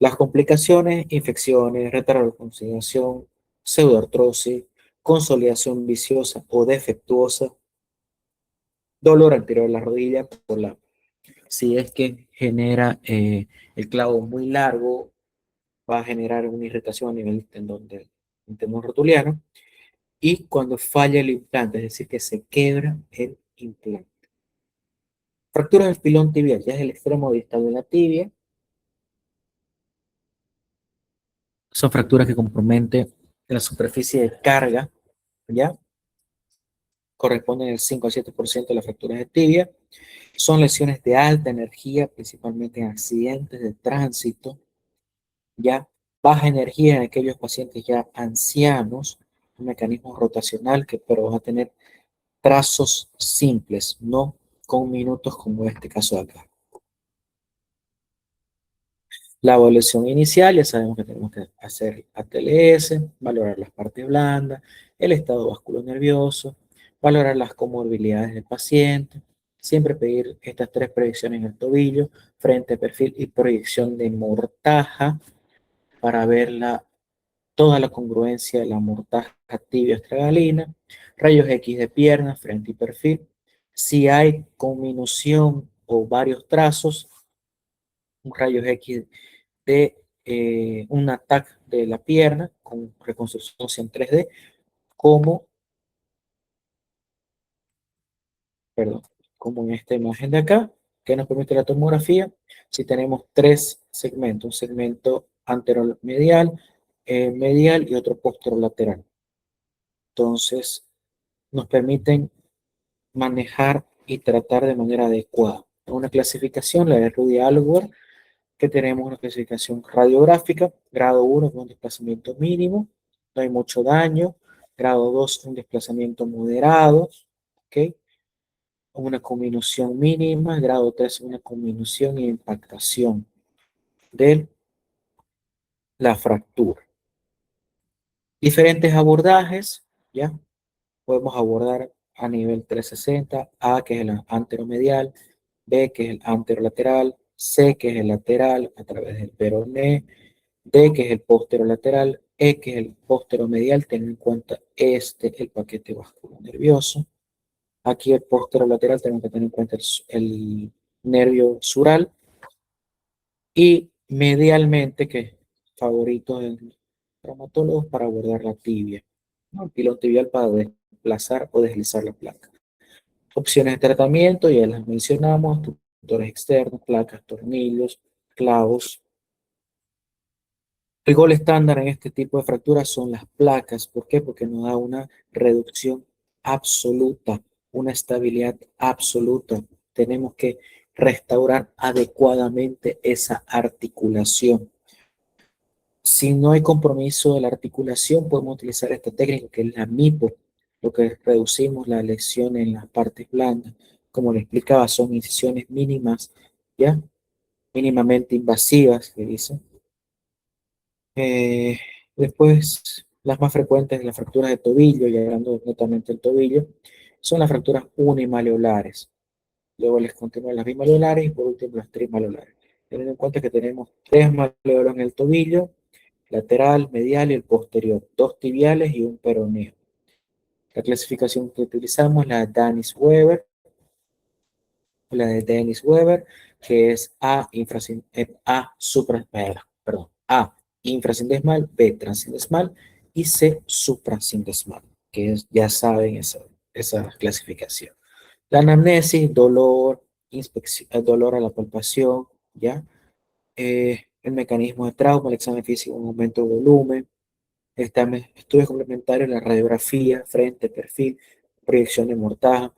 Las complicaciones, infecciones, retardo de oxidación, pseudoartrosis, consolidación viciosa o defectuosa, dolor anterior a la rodilla, si es que genera el clavo muy largo, va a generar una irritación a nivel del tendón rotuliano, y cuando falla el implante, es decir, que se quebra el implante. Fracturas del pilón tibial, ya es el extremo distal de la tibia, son fracturas que comprometen la superficie de carga, ¿ya? Corresponden al 5 al 7% de las fracturas de tibia. Son lesiones de alta energía, principalmente en accidentes de tránsito, ya baja energía en aquellos pacientes ya ancianos, un mecanismo rotacional que pero va a tener trazos simples, no con minutos como este caso de acá. La evaluación inicial, ya sabemos que tenemos que hacer ATLS, valorar las partes blandas, el estado vasculonervioso, valorar las comorbilidades del paciente, siempre pedir estas tres proyecciones en el tobillo, frente, perfil y proyección de mortaja para ver toda la congruencia de la mortaja tibia estragalina, rayos X de pierna, frente y perfil. Si hay conminución o varios trazos, un rayos X de un ataque de la pierna con reconstrucción en 3D, como, perdón, como en esta imagen de acá, que nos permite la tomografía. Si tenemos tres segmentos, un segmento anteromedial, medial y otro posterolateral. Entonces, nos permiten manejar y tratar de manera adecuada. Una clasificación, la de Rudy Alward, que tenemos una clasificación radiográfica, grado 1 con un desplazamiento mínimo, no hay mucho daño, grado 2 un desplazamiento moderado, ¿ok? Una conminución mínima, grado 3 una conminución e impactación de la fractura. Diferentes abordajes, ¿ya? Podemos abordar a nivel 360, A que es el anteromedial, B que es el anterolateral, C que es el lateral a través del peroné, D que es el posterolateral, E que es el posteromedial, ten en cuenta el paquete vasculonervioso. Aquí el posterolateral tenemos que tener en cuenta el nervio sural, y medialmente, que es favorito del traumatólogo para abordar la tibia, ¿no? El pilón tibial para desplazar o deslizar la placa. Opciones de tratamiento, ya las mencionamos, tutores externos, placas, tornillos, clavos. El gol estándar en este tipo de fracturas son las placas. ¿Por qué? Porque nos da una reducción absoluta, una estabilidad absoluta. Tenemos que restaurar adecuadamente esa articulación. Si no hay compromiso de la articulación, podemos utilizar esta técnica que es la MIPO, lo que reducimos la lesión en las partes blandas. Como le explicaba, son incisiones mínimas, ¿ya? Mínimamente invasivas, que dicen. Eh, Después, las más frecuentes, las fracturas de tobillo, y hablando netamente del tobillo, son las fracturas unimaleolares. Luego les continúan las bimaleolares y por último las trimaleolares. Teniendo en cuenta que tenemos tres maleolas en el tobillo, lateral, medial y el posterior, dos tibiales y un peroneo. La clasificación que utilizamos es la de Dennis Weber, que es A infrasindesmal, B transindesmal y C suprasindesmal, que ya saben esa clasificación. La anamnesis, dolor, dolor a la palpación, ¿ya? El mecanismo de trauma, el examen físico, un aumento de volumen, estudios complementarios, la radiografía, frente, perfil, proyección de mortaja.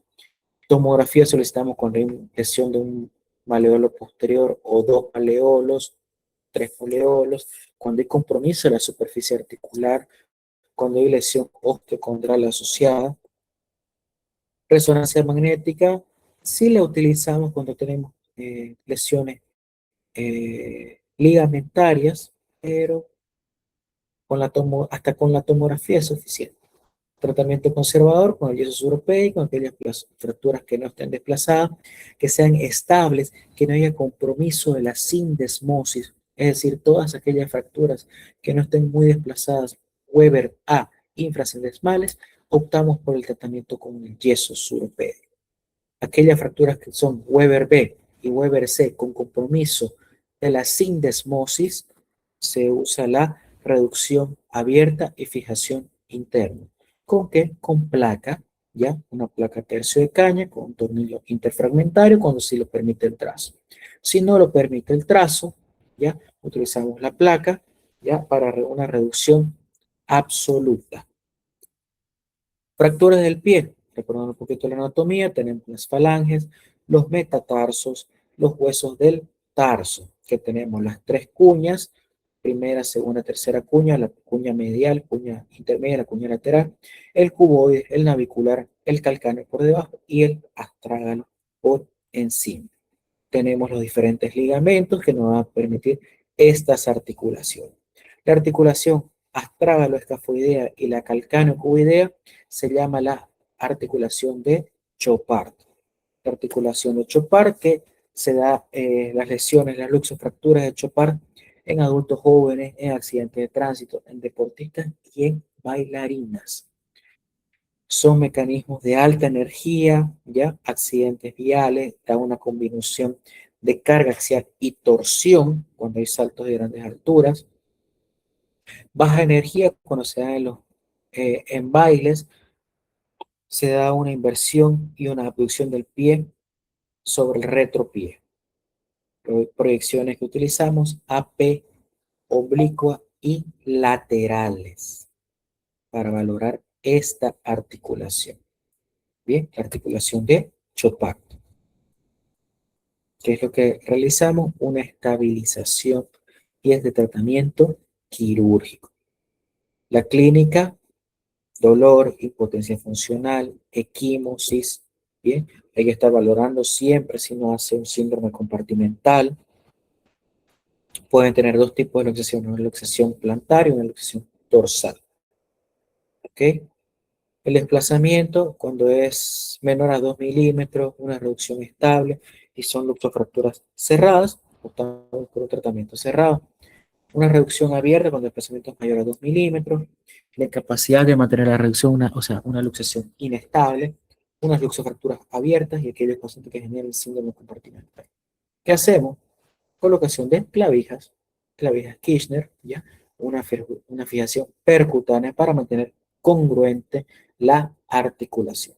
Tomografía solicitamos con lesión de un maleolo posterior o dos maleolos, tres maleolos, cuando hay compromiso de la superficie articular, cuando hay lesión osteocondral asociada. Resonancia magnética, sí la utilizamos cuando tenemos lesiones ligamentarias, pero hasta con la tomografía es suficiente. Tratamiento conservador con el yeso suropeyico, aquellas fracturas que no estén desplazadas, que sean estables, que no haya compromiso de la sindesmosis, Es decir, todas aquellas fracturas que no estén muy desplazadas, Weber A, infracendesmales, optamos por el tratamiento con el yeso suropédico. Aquellas fracturas que son Weber B y Weber C con compromiso de la sindesmosis, se usa la reducción abierta y fijación interna. ¿Con qué? Con placa, ¿ya? Una placa tercio de caña con un tornillo interfragmentario cuando sí lo permite el trazo. Si no lo permite el trazo, ¿ya? Utilizamos la placa, ¿ya? Para una reducción absoluta. Fracturas del pie, recordando un poquito la anatomía, tenemos las falanges, los metatarsos, los huesos del tarso, que tenemos las tres cuñas, primera, segunda, tercera cuña, la cuña medial, cuña intermedia, la cuña lateral, el cuboide, el navicular, el calcáneo por debajo y el astrágalo por encima. Tenemos los diferentes ligamentos que nos van a permitir estas articulaciones. La articulación astrágalo-escafoidea y la calcáneo-cuboidea se llama la articulación de Chopard. La articulación de Chopard que se da las lesiones, las luxofracturas de Chopard en adultos jóvenes, en accidentes de tránsito, en deportistas y en bailarinas. Son mecanismos de alta energía, ¿ya? Accidentes viales, da una combinación de carga axial y torsión cuando hay saltos de grandes alturas. Baja energía cuando se da en bailes, se da una inversión y una abducción del pie sobre el retropié. Proyecciones que utilizamos AP, oblicua y laterales para valorar esta articulación. Bien, la articulación de Chopard. ¿Qué es lo que realizamos? Una estabilización y es de tratamiento quirúrgico. La clínica, dolor, impotencia funcional, equimosis, ¿bien? Hay que estar valorando siempre si no hace un síndrome compartimental. Pueden tener dos tipos de luxación, una luxación plantar y una luxación dorsal. ¿Ok? El desplazamiento, cuando es menor a 2 milímetros, una reducción estable y son luxofracturas cerradas, optamos por un tratamiento cerrado. Una reducción abierta con desplazamiento mayor a 2 milímetros, la incapacidad de mantener la reducción, o sea, una luxación inestable, unas luxofracturas abiertas y aquellos pacientes que generan síndrome compartimental. ¿Qué hacemos? Colocación de clavijas Kirchner, ¿ya? Una fijación percutánea para mantener congruente la articulación.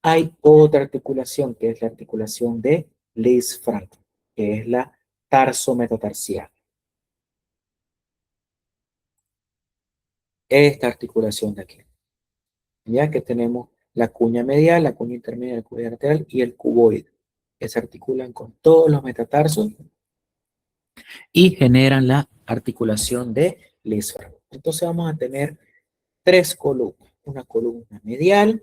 Hay otra articulación que es la articulación de Lisfranc, que es la tarsometatarsial. Esta articulación de aquí, ya que tenemos la cuña medial, la cuña intermedia, la cuña lateral y el cuboide, que se articulan con todos los metatarsos y generan la articulación de Lisfranc. Entonces vamos a tener tres columnas, una columna medial,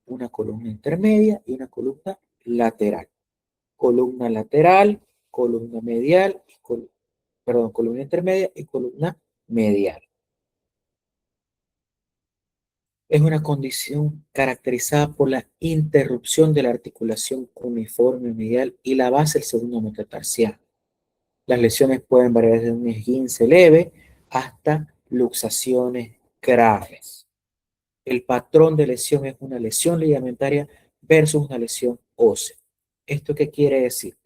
una columna intermedia y una columna lateral. Columna lateral, columna medial, perdón, columna intermedia y columna medial. Es una condición caracterizada por la interrupción de la articulación cuneiforme medial y la base del segundo metatarsial. Las lesiones pueden variar desde un esguince leve hasta luxaciones graves. El patrón de lesión es una lesión ligamentaria versus una lesión ósea. ¿Esto qué quiere decir?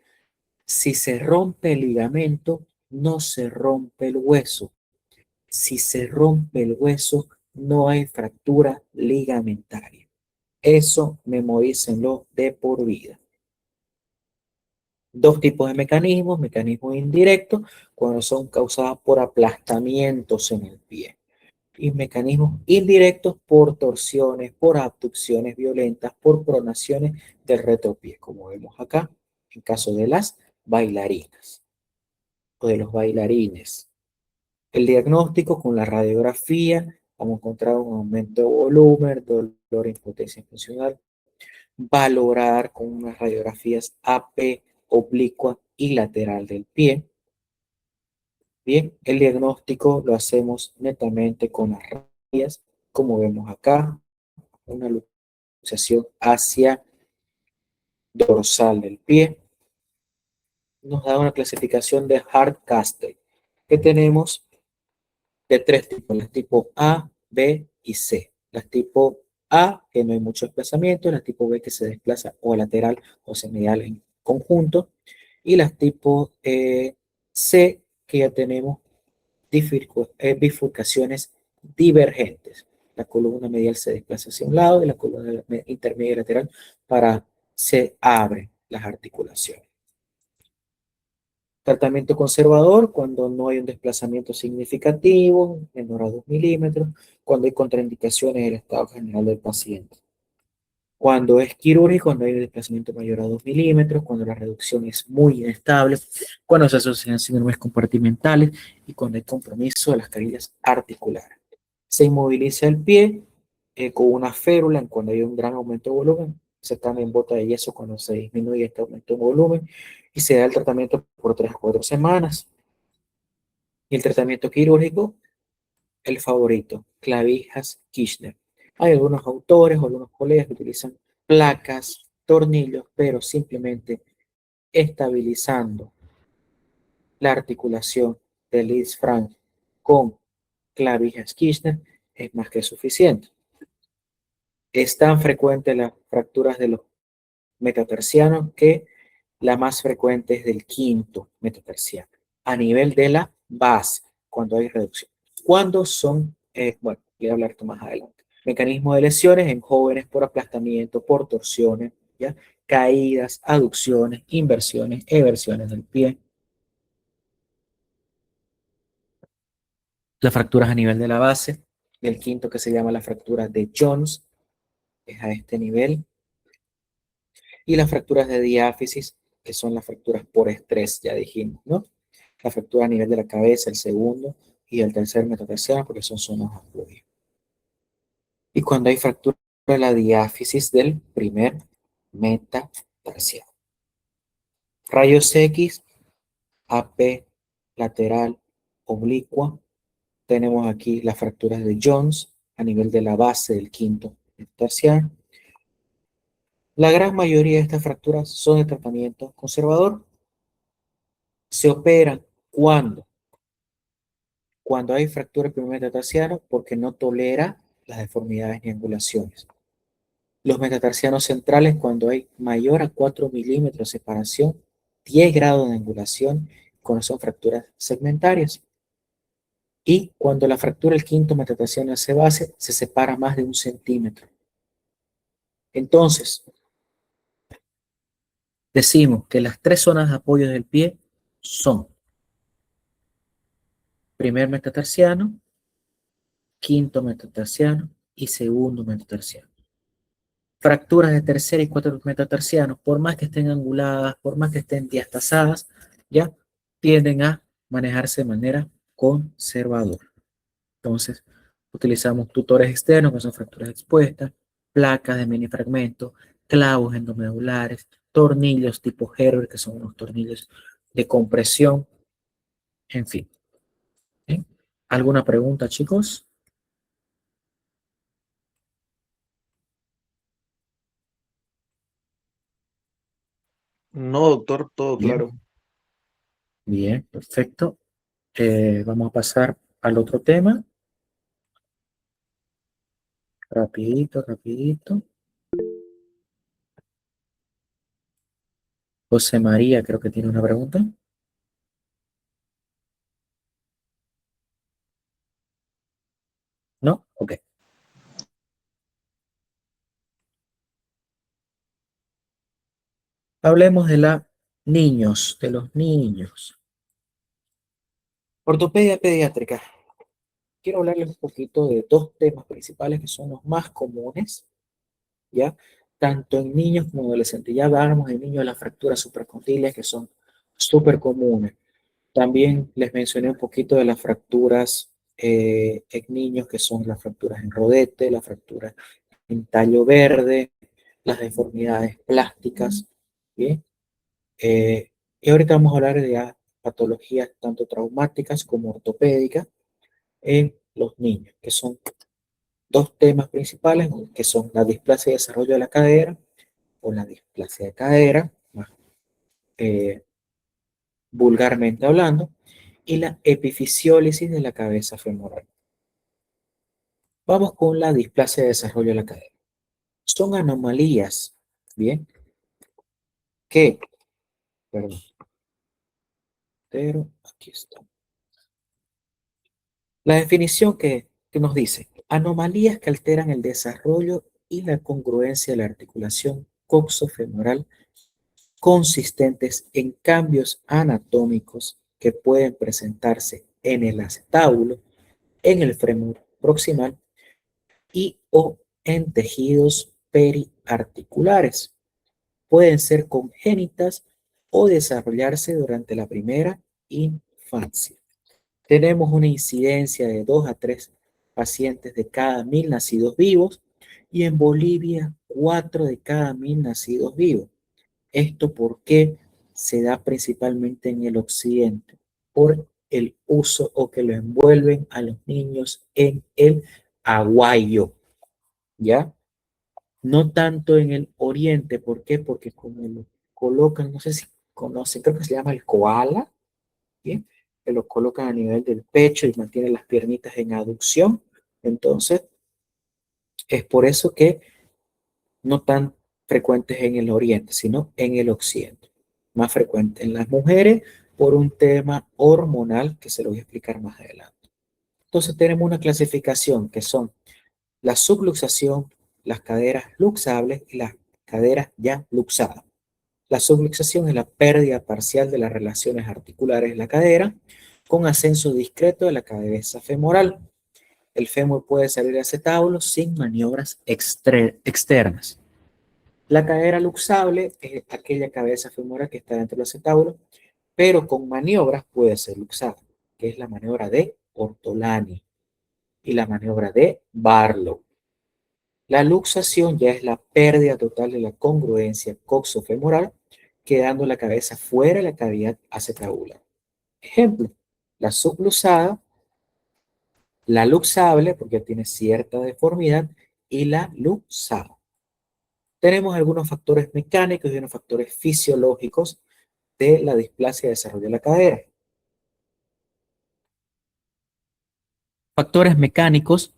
Si se rompe el ligamento, no se rompe el hueso. Si se rompe el hueso, no hay fractura ligamentaria. Eso memorícenlo de por vida. Dos tipos de mecanismos, mecanismos indirectos, cuando son causados por aplastamientos en el pie. Y mecanismos indirectos por torsiones, por abducciones violentas, por pronaciones del retropié, como vemos acá, en caso de las bailarinas o de los bailarines. El diagnóstico con la radiografía, vamos a encontrar un aumento de volumen, dolor, impotencia funcional, valorar con unas radiografías AP, oblicua y lateral del pie. Bien, el diagnóstico lo hacemos netamente con las radiografías, como vemos acá, una luxación hacia dorsal del pie. Nos da una clasificación de Hardcastle. que tenemos de tres tipos, las tipo A, B y C. Las tipo A, que no hay mucho desplazamiento, las tipo B que se desplaza o lateral o semedial en conjunto, y las tipo C, que ya tenemos bifurcaciones divergentes. La columna medial se desplaza hacia un lado y la columna intermedia y lateral para se abren las articulaciones. Tratamiento conservador cuando no hay un desplazamiento significativo, menor a 2 milímetros, cuando hay contraindicaciones del estado general del paciente. Cuando es quirúrgico, cuando hay un desplazamiento mayor a 2 milímetros, cuando la reducción es muy inestable, cuando se asocian síndromes compartimentales y cuando hay compromiso de las carillas articulares. Se inmoviliza el pie con una férula en cuando hay un gran aumento de volumen, se cambia en bota de yeso cuando se disminuye este aumento de volumen y se da el tratamiento por 3 a 4 semanas. Y el tratamiento quirúrgico, el favorito, clavijas Kirchner. Hay algunos autores o algunos colegas que utilizan placas, tornillos, pero simplemente estabilizando la articulación del Lisfranc con clavijas Kirchner es más que suficiente. Es tan frecuente las fracturas de los metatarsianos que la más frecuente es del quinto metatarsiano, a nivel de la base, cuando hay reducción. ¿Cuándo son? Bueno, voy a hablar esto más adelante. Mecanismo de lesiones en jóvenes por aplastamiento, por torsiones, ¿ya? Caídas, aducciones, inversiones, eversiones del pie. Las fracturas a nivel de la base, el quinto que se llama la fractura de Jones, es a este nivel. Y las fracturas de diáfisis, que son las fracturas por estrés, ya dijimos, ¿no? La fractura a nivel de la cabeza, el segundo, y el tercer metatarsiano, porque son zonas apoyo. Y cuando hay fractura de la diáfisis del primer metatarsiano. Rayos X, AP, lateral, oblicua. Tenemos aquí las fracturas de Jones a nivel de la base del quinto metatarsiano. La gran mayoría de estas fracturas son de tratamiento conservador. Se operan cuando hay fractura del primer metatarsiano porque no tolera las deformidades ni angulaciones. Los metatarsianos centrales cuando hay mayor a 4 milímetros de separación, 10 grados de angulación, cuando son fracturas segmentarias. Y cuando la fractura del quinto metatarsiano hace base, se separa más de 1 centímetro. Entonces, decimos que las tres zonas de apoyo del pie son primer metatarsiano, quinto metatarsiano y segundo metatarsiano. Fracturas de tercer y cuarto metatarsianos, por más que estén anguladas, por más que estén diastasadas, ya tienden a manejarse de manera conservadora. Entonces, utilizamos tutores externos, que son fracturas expuestas, placas de mini fragmentos, clavos endomedulares, tornillos tipo Herbert, que son unos tornillos de compresión, en fin. ¿Sí? ¿Alguna pregunta, chicos? No, doctor, todo Bien, claro. bien, perfecto. Vamos a pasar al otro tema. Rapidito, rapidito. José María, creo que tiene una pregunta. ¿No? Ok. Hablemos de los niños. Ortopedia pediátrica. Quiero hablarles un poquito de dos temas principales que son los más comunes, ¿ya? Tanto en niños como en adolescentes. Ya hablamos de niños de las fracturas supracondylias que son súper comunes. También les mencioné un poquito de las fracturas en niños que son las fracturas en rodete, las fracturas en tallo verde, las deformidades plásticas, ¿bien? Y ahorita vamos a hablar de patologías tanto traumáticas como ortopédicas en los niños, que son dos temas principales, que son la displasia y desarrollo de la cadera o la displasia de cadera, más, eh, vulgarmente hablando, y la epifisiólisis de la cabeza femoral. Vamos con la displasia de desarrollo de la cadera. Son anomalías, ¿bien? Que, perdón, pero aquí está. La definición que nos dice, anomalías que alteran el desarrollo y la congruencia de la articulación coxofemoral consistentes en cambios anatómicos que pueden presentarse en el acetábulo, en el fémur proximal y o en tejidos periarticulares. Pueden ser congénitas o desarrollarse durante la primera infancia. Tenemos una incidencia de 2 a 3 pacientes de cada 1000 nacidos vivos y en Bolivia 4 de cada 1000 nacidos vivos. Esto porque se da principalmente en el occidente por el uso o que lo envuelven a los niños en el aguayo, ¿ya? No tanto en el oriente. ¿Por qué? Porque como lo colocan, no sé si conocen, creo que se llama el koala, ¿bien? Que lo colocan a nivel del pecho y mantiene las piernitas en aducción. Entonces, es por eso que no tan frecuentes en el oriente, sino en el occidente. Más frecuente en las mujeres por un tema hormonal que se lo voy a explicar más adelante. Entonces tenemos una clasificación que son la subluxación, las caderas luxables y las caderas ya luxadas. La subluxación es la pérdida parcial de las relaciones articulares de la cadera con ascenso discreto de la cabeza femoral. El fémur puede salir de acetábulo sin maniobras externas. La cadera luxable es aquella cabeza femoral que está dentro del acetábulo, pero con maniobras puede ser luxada, que es la maniobra de Ortolani y la maniobra de Barlow. La luxación ya es la pérdida total de la congruencia coxofemoral, quedando la cabeza fuera de la cavidad acetabular. Ejemplo, la subluxada, la luxable, porque tiene cierta deformidad, y la luxada. Tenemos algunos factores mecánicos y unos factores fisiológicos de la displasia de desarrollo de la cadera. Factores mecánicos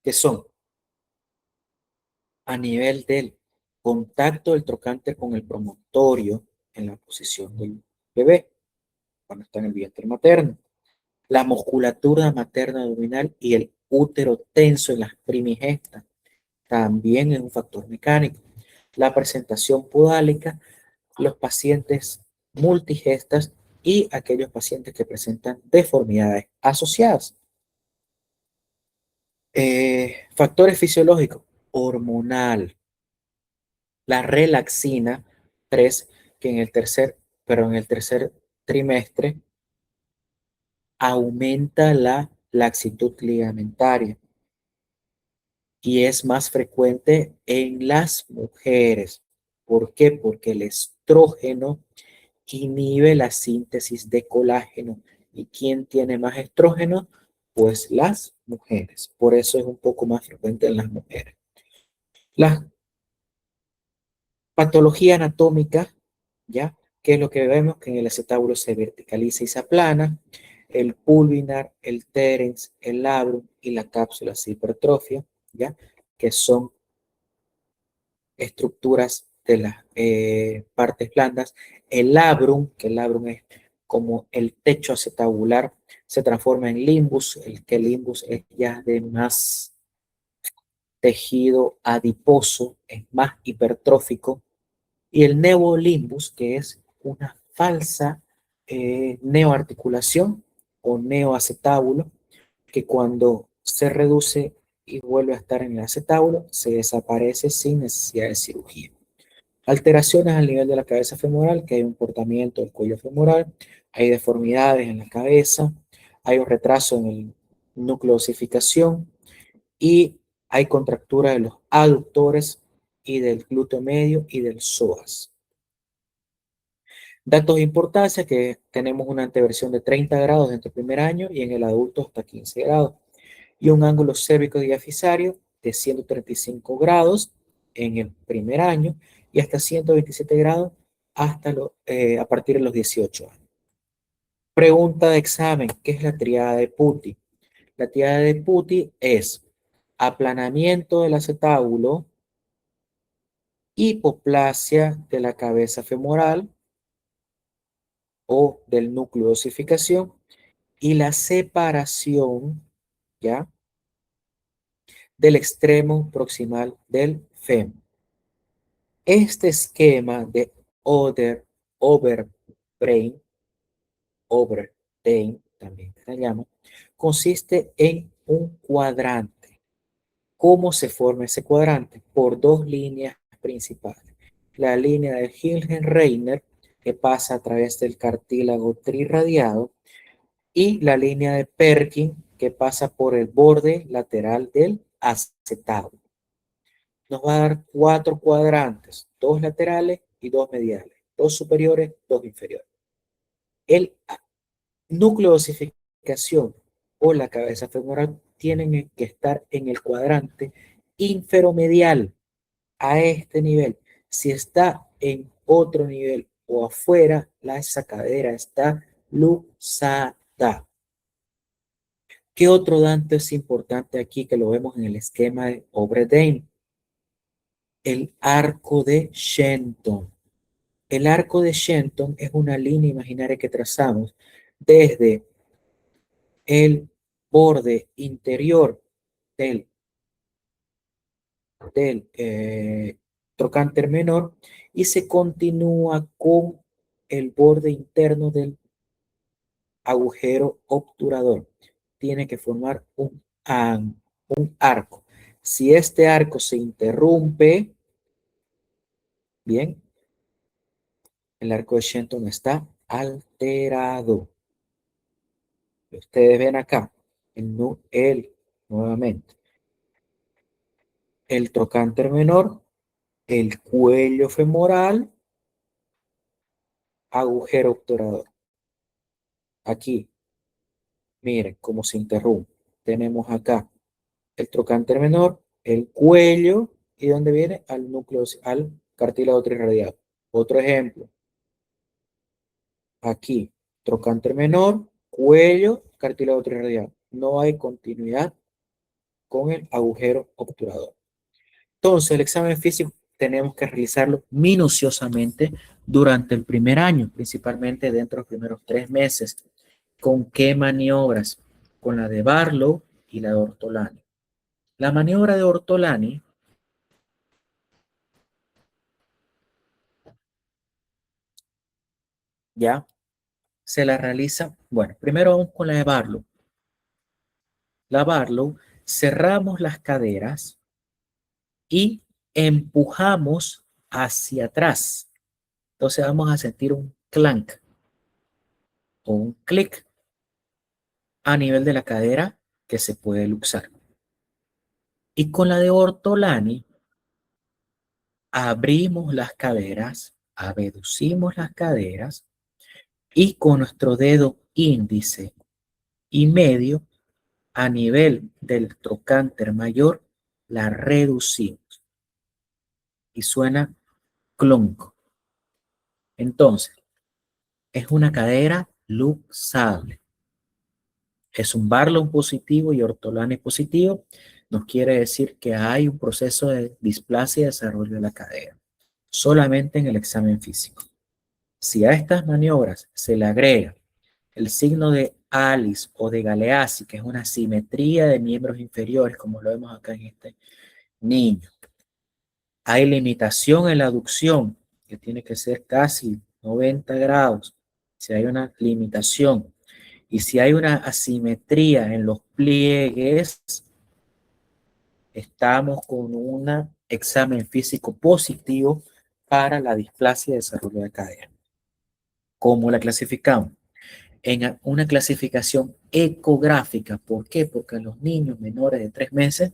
que son a nivel del contacto del trocánter con el promontorio en la posición del bebé cuando está en el vientre materno, la musculatura materna abdominal y el útero tenso en las primigestas también es un factor mecánico. La presentación podálica, los pacientes multigestas y aquellos pacientes que presentan deformidades asociadas. Factores fisiológicos, hormonal, la relaxina 3 que en el tercer trimestre aumenta la laxitud ligamentaria y es más frecuente en las mujeres. ¿Por qué? Porque el estrógeno inhibe la síntesis de colágeno. ¿Y quién tiene más estrógeno? Pues las mujeres. Por eso es un poco más frecuente en las mujeres. La patología anatómica, ¿ya? ¿Qué es lo que vemos? Que en el acetábulo se verticaliza y se aplana. El pulvinar, el terens, el labrum y la cápsula se hipertrofia, ¿ya? Que son estructuras de las partes blandas. El labrum, que el labrum es como el techo acetabular, se transforma en limbus, el limbus es ya de más tejido adiposo, es más hipertrófico, y el neolimbus, que es una falsa neoarticulación o neoacetábulo, que cuando se reduce y vuelve a estar en el acetábulo, se desaparece sin necesidad de cirugía. Alteraciones al nivel de la cabeza femoral, que hay un cortamiento del cuello femoral, hay deformidades en la cabeza, hay un retraso en el núcleo de osificación y hay contractura de los aductores y del glúteo medio y del psoas. Datos de importancia que tenemos una anteversión de 30 grados dentro del primer año y en el adulto hasta 15 grados. Y un ángulo cérvico diafisario de 135 grados en el primer año y hasta 127 grados a partir de los 18 años. Pregunta de examen, ¿qué es la tríada de Putty? La tríada de Putty es aplanamiento del acetábulo, hipoplasia de la cabeza femoral o del núcleo de osificación y la separación, ¿ya?, del extremo proximal del fémur. Este esquema de Oberbrain, también se llama, consiste en un cuadrante. ¿Cómo se forma ese cuadrante? Por dos líneas principales. La línea de Hilgen-Reiner, que pasa a través del cartílago trirradiado, y la línea de Perkin, que pasa por el borde lateral del acetábulo. Nos va a dar 4 cuadrantes, 2 laterales y 2 mediales, 2 superiores, 2 inferiores. El núcleo de osificación o la cabeza femoral tienen que estar en el cuadrante inferomedial, a este nivel. Si está en otro nivel o afuera, esa cadera está luxada. ¿Qué otro dato es importante aquí que lo vemos en el esquema de Oberdane? El arco de Shenton. El arco de Shenton es una línea imaginaria que trazamos desde el borde interior del trocánter menor y se continúa con el borde interno del agujero obturador. Tiene que formar un arco. Si este arco se interrumpe, bien, el arco de Shenton está alterado. Ustedes ven acá, nuevamente, el trocánter menor, el cuello femoral, agujero obturador. Aquí, miren cómo se interrumpe. Tenemos acá el trocánter menor, el cuello, y ¿dónde viene? Al núcleo, al cartílago trirradiado. Otro ejemplo. Aquí, trocánter menor, cuello, cartílago trirradiado. No hay continuidad con el agujero obturador. Entonces, el examen físico tenemos que realizarlo minuciosamente durante el primer año, principalmente dentro de los primeros 3 meses. ¿Con qué maniobras? Con la de Barlow y la de Ortolani. La maniobra de Ortolani ya se la realiza, bueno, primero vamos con la de Barlow. La Barlow, cerramos las caderas y empujamos hacia atrás. Entonces vamos a sentir un clank o un clic a nivel de la cadera que se puede luxar. Y con la de Ortolani, abrimos las caderas, abducimos las caderas y con nuestro dedo índice y medio a nivel del trocánter mayor la reducimos y suena clonk. Entonces, es una cadera luxable. Es un Barlow positivo y Ortolani positivo. Nos quiere decir que hay un proceso de displasia y desarrollo de la cadera. Solamente en el examen físico. Si a estas maniobras se le agrega el signo de Alice o de Galeazzi, que es una simetría de miembros inferiores, como lo vemos acá en este niño, hay limitación en la aducción, que tiene que ser casi 90 grados. Si hay una limitación y si hay una asimetría en los pliegues, estamos con un examen físico positivo para la displasia de desarrollo de cadera. ¿Cómo la clasificamos? En una clasificación ecográfica. ¿Por qué? Porque en los niños menores de 3 meses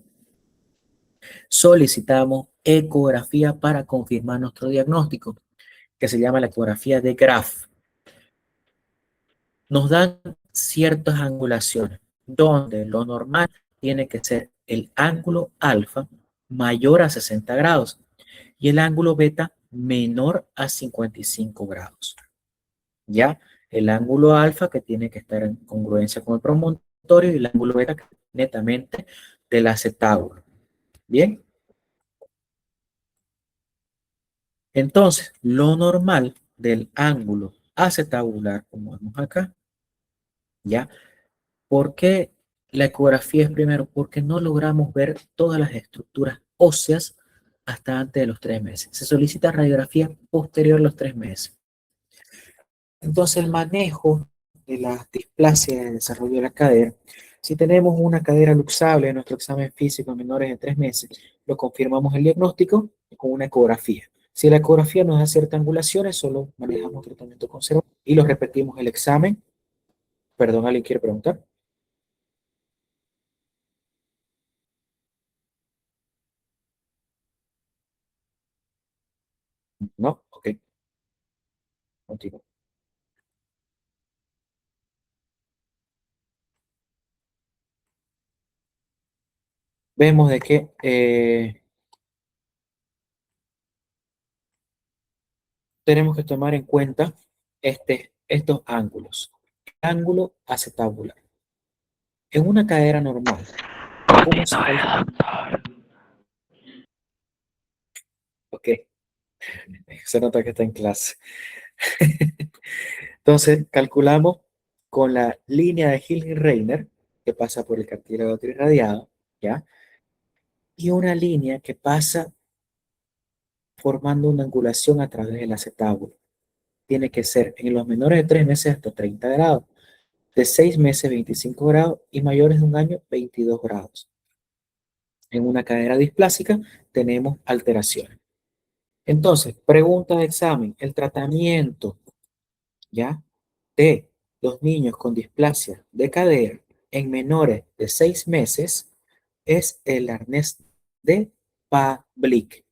solicitamos ecografía para confirmar nuestro diagnóstico, que se llama la ecografía de Graf. Nos dan ciertas angulaciones, donde lo normal tiene que ser el ángulo alfa mayor a 60 grados y el ángulo beta menor a 55 grados. ¿Ya? el ángulo alfa que tiene que estar en congruencia con el promontorio y el ángulo beta que es netamente del acetábulo. Bien, entonces lo normal del ángulo acetabular, como vemos acá, ¿ya? ¿Por qué la ecografía es primero? Porque no logramos ver todas las estructuras óseas hasta antes de los 3 meses. Se solicita radiografía posterior a los 3 meses. Entonces, el manejo de la displasia de desarrollo de la cadera, si tenemos una cadera luxable en nuestro examen físico en menores de 3 meses, lo confirmamos el diagnóstico con una ecografía. Si la ecografía nos da ciertas angulaciones, solo manejamos tratamiento conservador y lo repetimos el examen. Perdón, ¿alguien quiere preguntar? No, ok, continúo. Vemos de que tenemos que tomar en cuenta estos ángulos. Ángulo acetabular. En una cadera normal, ¿cómo se calcula? Ok, se nota que está en clase. Entonces, calculamos con la línea de Hilgin-Reiner, que pasa por el cartílago trirradiado, ¿ya? Y una línea que pasa formando una angulación a través del acetábulo. Tiene que ser en los menores de 3 meses hasta 30 grados, de 6 meses 25 grados y mayores de un año 22 grados. En una cadera displásica tenemos alteraciones. Entonces, pregunta de examen, el tratamiento, ¿ya? De los niños con displasia de cadera en menores de 6 meses es el arnés de Pavlik,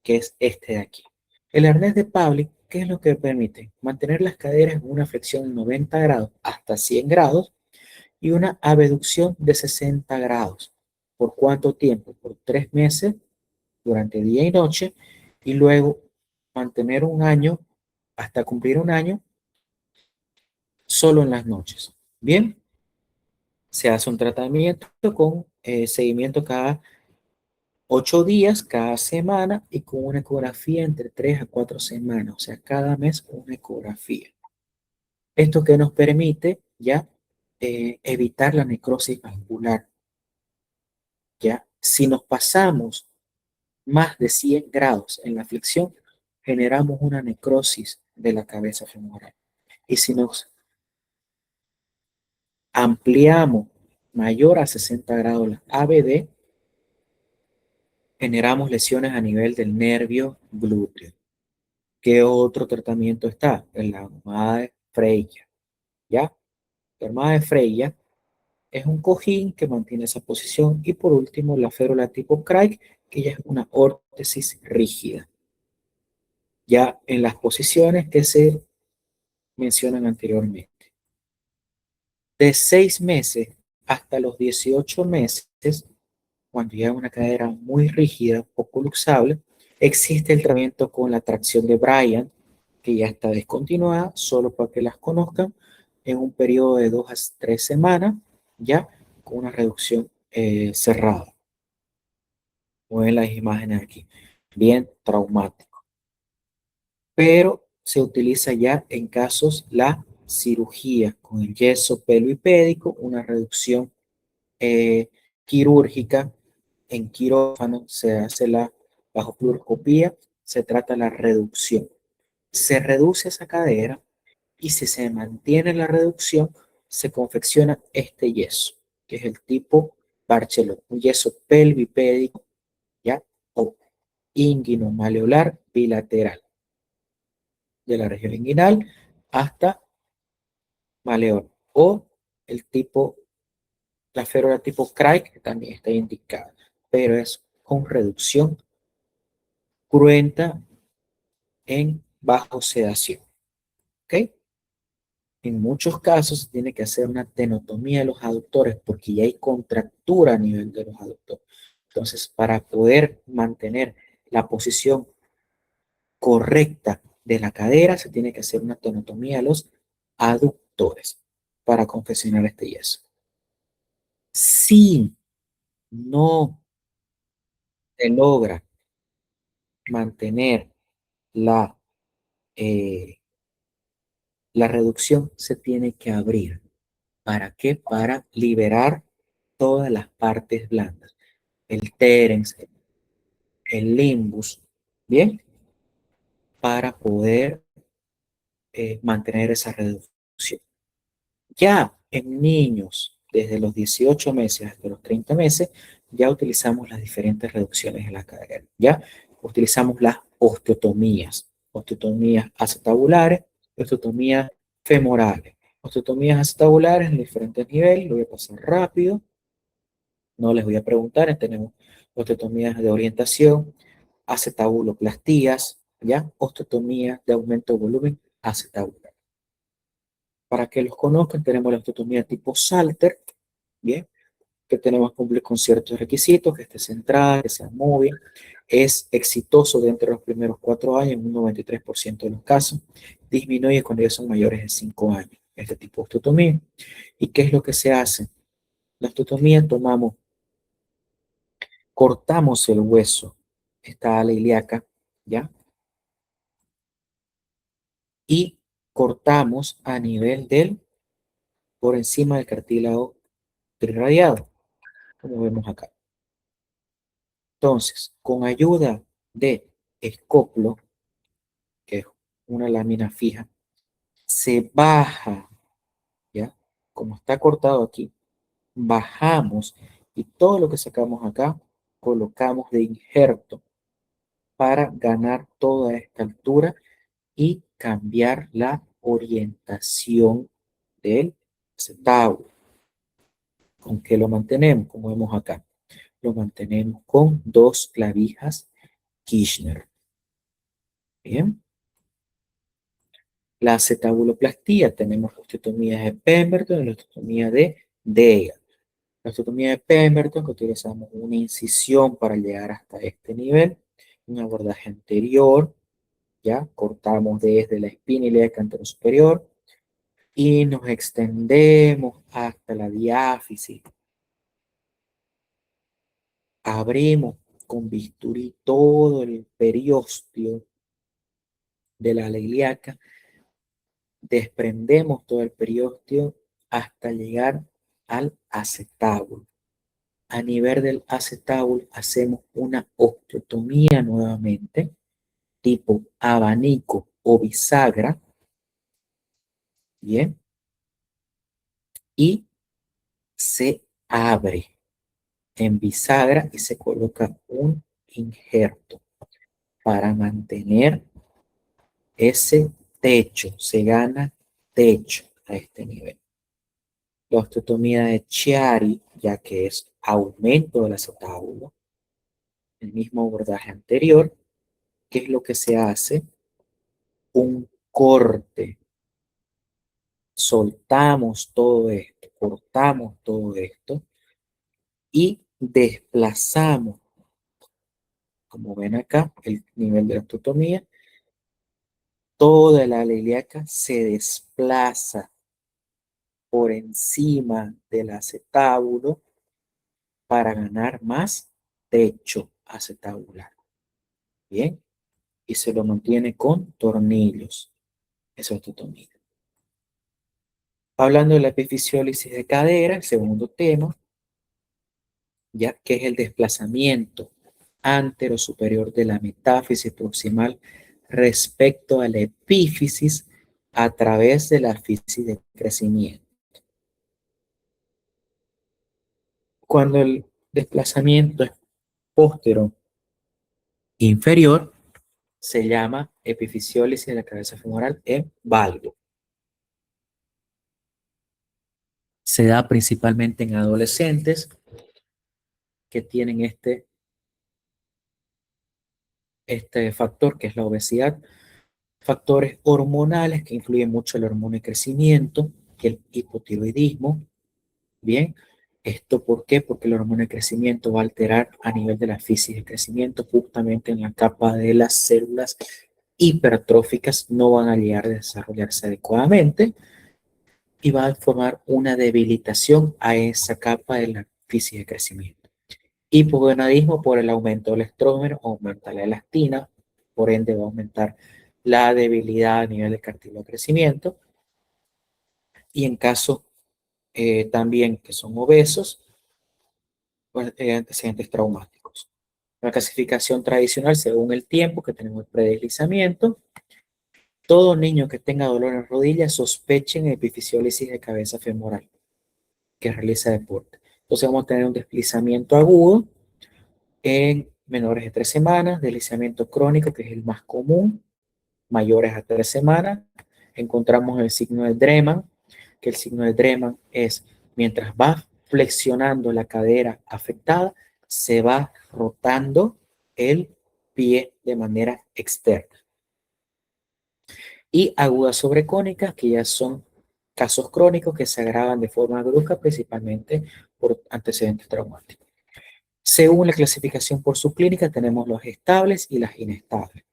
que es este de aquí. El arnés de Pavlik, ¿qué es lo que permite? Mantener las caderas en una flexión de 90 grados hasta 100 grados y una abducción de 60 grados. ¿Por cuánto tiempo? Por 3 meses, durante día y noche, y luego mantener un año, hasta cumplir un año, solo en las noches. Bien, se hace un tratamiento con seguimiento cada 8 días, cada semana, y con una ecografía entre 3 a 4 semanas, o sea, cada mes una ecografía. Esto que nos permite ya evitar la necrosis vascular. Ya, si nos pasamos más de 100 grados en la flexión, generamos una necrosis de la cabeza femoral. Y si nos ampliamos mayor a 60 grados la ABD, generamos lesiones a nivel del nervio glúteo. ¿Qué otro tratamiento está? En la armada de Freya. ¿Ya? La armada de Freya es un cojín que mantiene esa posición. Y por último, la férula tipo Craig, que ya es una órtesis rígida. Ya en las posiciones que se mencionan anteriormente. De 6 meses hasta los 18 meses, cuando ya es una cadera muy rígida, poco luxable, existe el tratamiento con la tracción de Bryan, que ya está descontinuada, solo para que las conozcan, en un periodo de 2 a 3 semanas, ya con una reducción cerrada. Como ven las imágenes aquí, bien traumático. Pero se utiliza ya en casos la cirugía con el yeso pelvipédico, una reducción eh, quirúrgica. En quirófano se hace la bajo fluoroscopía, se trata la reducción. Se reduce esa cadera y si se mantiene la reducción, se confecciona este yeso, que es el tipo Barchelon, un yeso pelvipédico, ¿ya? O inguino-maleolar bilateral, de la región inguinal hasta maleol, o el tipo, la férula tipo Craig, que también está indicada, pero es con reducción cruenta en bajo sedación. ¿Ok? En muchos casos se tiene que hacer una tenotomía de los aductores porque ya hay contractura a nivel de los aductores. Entonces, para poder mantener la posición correcta de la cadera, se tiene que hacer una tenotomía de los aductores para confeccionar este yeso. Si no se logra mantener la, la reducción, se tiene que abrir. ¿Para qué? Para liberar todas las partes blandas. El terens, el limbus, ¿bien? Para poder mantener esa reducción. Ya en niños, desde los 18 meses hasta los 30 meses, ya utilizamos las diferentes reducciones en la cadera. Ya utilizamos las osteotomías acetabulares, osteotomías femorales. Osteotomías acetabulares en diferentes niveles, lo voy a pasar rápido, no les voy a preguntar, tenemos osteotomías de orientación, acetabuloplastías, ya, osteotomía de aumento de volumen acetabular. Para que los conozcan, tenemos la osteotomía tipo Salter, bien, que tenemos que cumplir con ciertos requisitos, que esté centrada, que sea móvil, es exitoso dentro de los primeros 4 años, en un 93% de los casos, disminuye cuando ya son mayores de 5 años, este tipo de osteotomía. ¿Y qué es lo que se hace? La osteotomía cortamos el hueso, esta ala ilíaca, ¿ya? Y cortamos a nivel por encima del cartílago trirradiado, como vemos acá. Entonces, con ayuda de escoplo, que es una lámina fija, se baja, ¿ya? Como está cortado aquí, bajamos y todo lo que sacamos acá, colocamos de injerto para ganar toda esta altura y cambiar la orientación del acetábulo. ¿Con qué lo mantenemos? Como vemos acá, lo mantenemos con 2 clavijas Kirchner. Bien. La acetabuloplastía, tenemos la osteotomía de Pemberton y la osteotomía de Degas. La osteotomía de Pemberton, que utilizamos una incisión para llegar hasta este nivel, un abordaje anterior, ya cortamos desde la espina ilíaca anterosuperior y nos extendemos hasta la diáfisis. Abrimos con bisturí todo el periósteo de la ala ilíaca, desprendemos todo el periósteo hasta llegar al acetábulo. A nivel del acetábulo hacemos una osteotomía nuevamente, tipo abanico o bisagra, ¿bien? Y se abre en bisagra y se coloca un injerto para mantener ese techo, se gana techo a este nivel. La osteotomía de Chiari, ya que es aumento del acetábulo, el mismo abordaje anterior, ¿qué es lo que se hace? Un corte. Soltamos todo esto, cortamos todo esto y desplazamos, como ven acá, el nivel de la osteotomía, toda la ala ilíaca se desplaza por encima del acetábulo para ganar más techo acetabular. Bien, y se lo mantiene con tornillos, esa osteotomía. Hablando de la epifisiólisis de cadera, el segundo tema, ya que es el desplazamiento antero-superior de la metáfisis proximal respecto a la epífisis a través de la fisis de crecimiento. Cuando el desplazamiento es póstero inferior, se llama epifisiólisis de la cabeza femoral en valgo. Se da principalmente en adolescentes que tienen este factor que es la obesidad, factores hormonales que influyen mucho el hormona de crecimiento, que el hipotiroidismo. Bien, ¿esto por qué? Porque el hormona de crecimiento va a alterar a nivel de la fisis de crecimiento, justamente en la capa de las células hipertróficas, no van a llegar a desarrollarse adecuadamente y va a formar una debilitación a esa capa de la física de crecimiento. Hipogonadismo por el aumento del estrógeno, aumenta la elastina, por ende va a aumentar la debilidad a nivel de cartílago de crecimiento. Y en caso también que son obesos, pues, antecedentes traumáticos. La clasificación tradicional según el tiempo que tenemos el predeslizamiento. Todo niño que tenga dolor en rodillas sospechen epifisiólisis de cabeza femoral que realiza deporte. Entonces vamos a tener un deslizamiento agudo en menores de 3 semanas, deslizamiento crónico, que es el más común, mayores a 3 semanas. Encontramos el signo de Dreman, que el signo de Dreman es mientras va flexionando la cadera afectada, se va rotando el pie de manera externa. Y agudas sobrecónicas, que ya son casos crónicos que se agravan de forma brusca, principalmente por antecedentes traumáticos. Según la clasificación por subclínica, tenemos los estables y las inestables.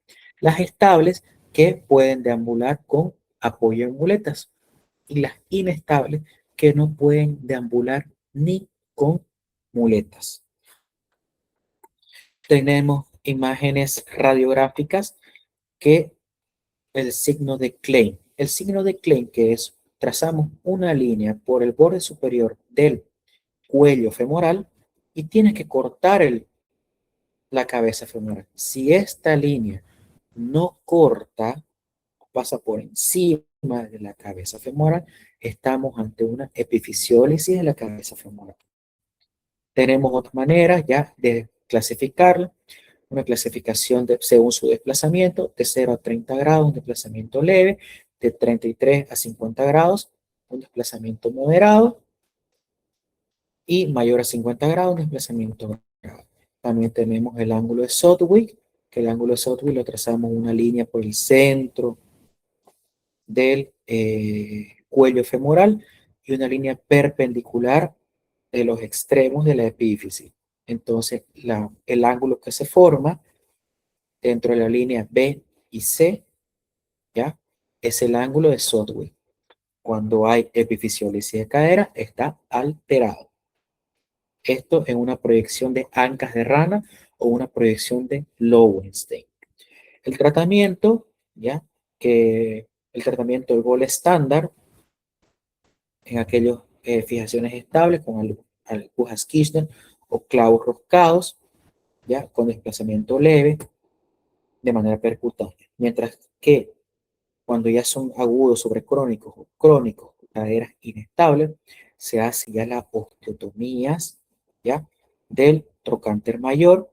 Las estables que pueden deambular con apoyo en muletas y las inestables que no pueden deambular ni con muletas. Tenemos imágenes radiográficas que el signo de Klein. El signo de Klein, que es trazamos una línea por el borde superior del cuello femoral y tienes que cortar la cabeza femoral. Si esta línea no corta, pasa por encima de la cabeza femoral, estamos ante una epifisiólisis de la cabeza femoral. Tenemos otras maneras ya de clasificarla, una clasificación según su desplazamiento, de 0 a 30 grados, un desplazamiento leve, de 33 a 50 grados, un desplazamiento moderado, y mayor a 50 grados, un desplazamiento grave. También tenemos el ángulo de Southwick, que el ángulo de Southwick lo trazamos una línea por el centro del cuello femoral y una línea perpendicular de los extremos de la epífisis. Entonces, el ángulo que se forma dentro de la línea B y C, ¿ya? Es el ángulo de Southwick. Cuando hay epifisiólisis de cadera, está alterado. Esto en una proyección de ancas de rana o una proyección de Lowenstein. El tratamiento, ¿ya? Que el tratamiento del gol estándar en aquellas fijaciones estables con agujas Kirchner o clavos roscados, ¿ya? Con desplazamiento leve de manera percutánea. Mientras que cuando ya son agudos sobre crónicos o crónicos, caderas inestables, se hace ya la osteotomías, ¿ya? Del trocánter mayor,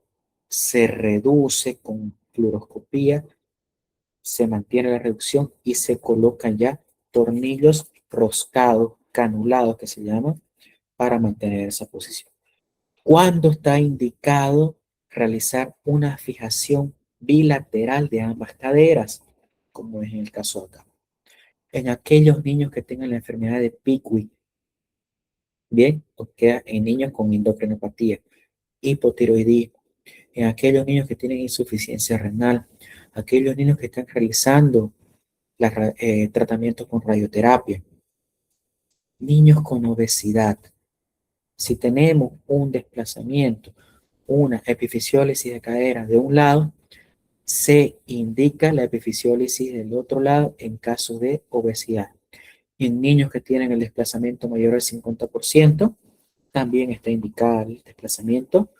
se reduce con fluoroscopía, se mantiene la reducción y se colocan ya tornillos roscados, canulados que se llaman, para mantener esa posición. ¿Cuándo está indicado realizar una fijación bilateral de ambas caderas? Como es en el caso acá. En aquellos niños que tengan la enfermedad de Pickwick, bien, o queda en niños con endocrinopatía, hipotiroidismo, en aquellos niños que tienen insuficiencia renal, aquellos niños que están realizando tratamientos con radioterapia, niños con obesidad. Si tenemos un desplazamiento, una epifisiólisis de cadera de un lado, se indica la epifisiólisis del otro lado en caso de obesidad. Y en niños que tienen el desplazamiento mayor al 50%, también está indicada el desplazamiento,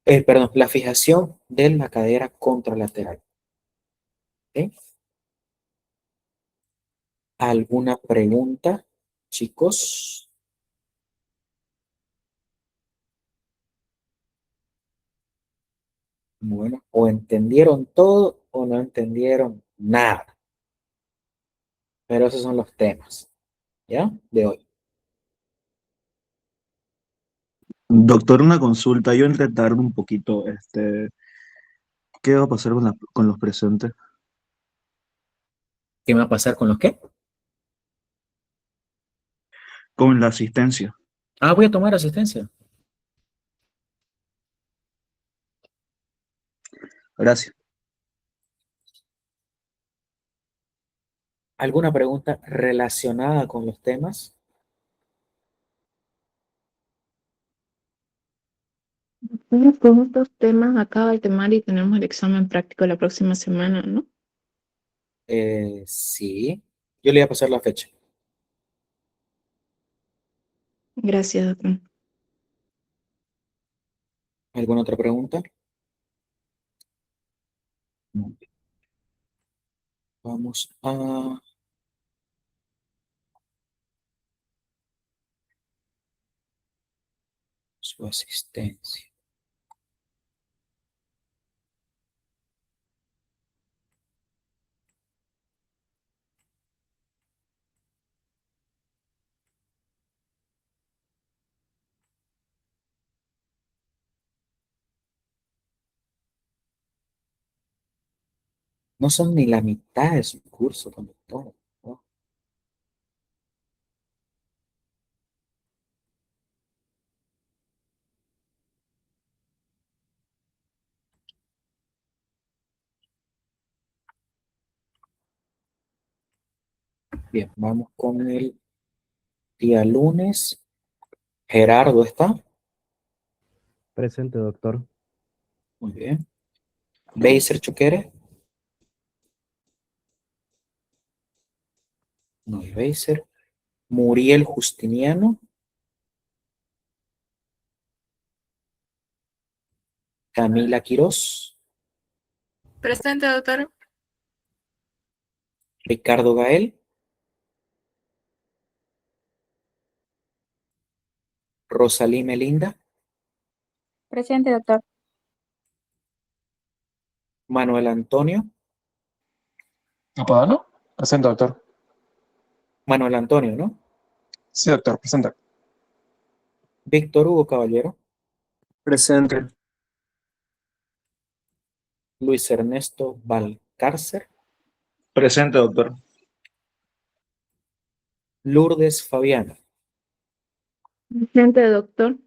perdón, la fijación de la cadera contralateral. ¿Okay? ¿Alguna pregunta, chicos? Bueno, o entendieron todo o no entendieron nada. Pero esos son los temas, ¿ya? De hoy. Doctor, una consulta. Yo entré tarde un poquito. ¿Qué va a pasar con los presentes? ¿Qué me va a pasar con los qué? Con la asistencia. Ah, voy a tomar asistencia. Gracias. ¿Alguna pregunta relacionada con los temas? Con estos temas acaba el temario y tenemos el examen práctico la próxima semana, ¿no? Sí. Yo le voy a pasar la fecha. Gracias, doctor. ¿Alguna otra pregunta? No. Vamos a su asistencia. No son ni la mitad de su curso, conductor. ¿No? Bien, vamos con el día lunes. Gerardo está. Presente, doctor. Muy bien. Beiser Choquere. No hay Beiser. Muriel Justiniano. Camila Quirós. Presente, doctor. Ricardo Gael. Rosalí Melinda. Presente, doctor. Manuel Antonio. ¿Apodano? Presente, doctor. Manuel Antonio, ¿no? Sí, doctor, presente. Víctor Hugo Caballero. Presente. Luis Ernesto Valcárcer. Presente, doctor. Lourdes Fabiana. Presente, doctor.